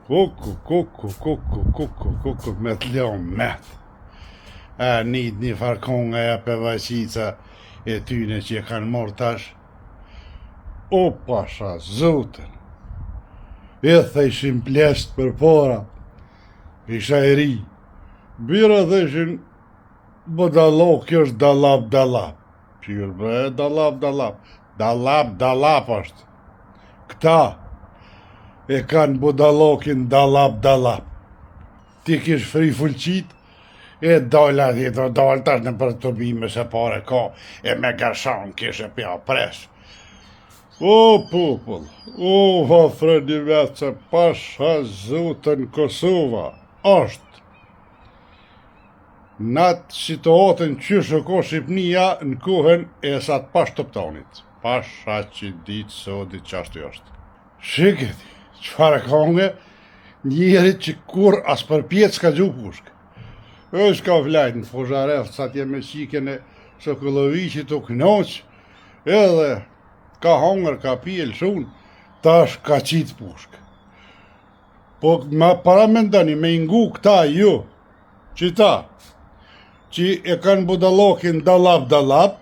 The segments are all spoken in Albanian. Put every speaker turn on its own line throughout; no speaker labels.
Kuku, me të leon met. Një farkonga e për vajqica e tyne që e kanë morë tash. O pasha zotën, e thejshin plesht për para, isha e ri. Bira thejshin, dalop, kjo është dalap. Qyrë bre, dalap është. Këta e kanë budalokin dalap. Ti kish fri fullqit, e dolla tjetër, doll tash në për të bime se pare ka, e me gashan kish e pja pres. O popull, o vafreni vetë se pasha zotën Kosova është. Në atë situatën qysh e ko Shqipnia në kohën e sa të pash toptanit. Pasha që ditë sodit qashtu është. Shiketi, qëfar e konge, njerit që kur as për pjetë s'ka gju pushk. është ka vlajt në Pozhareft, sa t'je me qikën e Sokolovicit u knoq, edhe ka hongër, ka pjellë shumë, tash ka qitë pushk. Po ma paramendani me ngu këta ju, që e kanë budalokin dalap,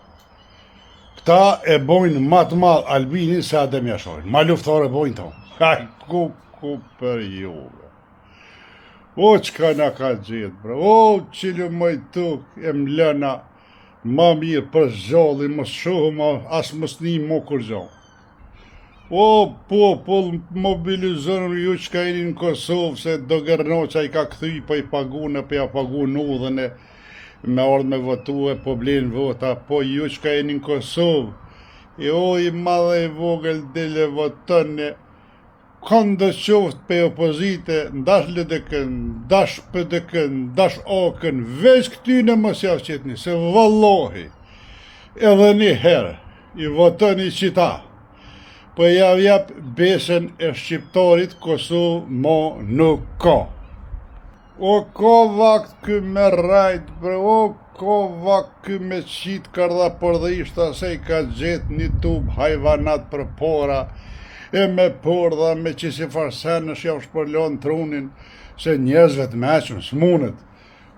këta e bojnë matë malë Albinin se Adem Jashojnë. Ma luftore bojnë tonë. Haj, ku për juve. O, qka na ka gjithë, bre. O, qilë mojtuk e mlëna ma mirë për zholli, mos shohëm, as mos një mo kur zholli. O, popull, mobilizonu ju qka jeni në Kosovë, se do gërno që i ka këthy, po i pagune, po i pagun udhën e me ardhë me votu e po blenë vota, po ju qka jeni në Kosovë, e o i madhe i vogël dele votëne, këndë qoftë pe opozite, ndash LDK-n, ndash PDK-n, ndash AK-n, veç këtyne mos javë qitni, se vallohi, edhe një herë, i votëni qita, po javë besën e shqiptarit Kosovë mo nuk ka. O ka vakt kë me rajt, bre, o ka vakt kë me qitë kardha për dhe ishta se i ka gjetë një tub hajvanat për pora, e me pordha me që si farsen në shjavë shpërlon trunin, se njëzve të meqën s'munet.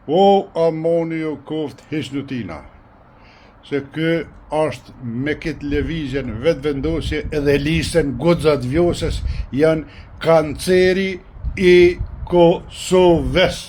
O amoni ju koft hishnutina, se kë është me këtë levizjen vetë vendosje edhe listen gudzat vjosës janë kanceri i Kosovës.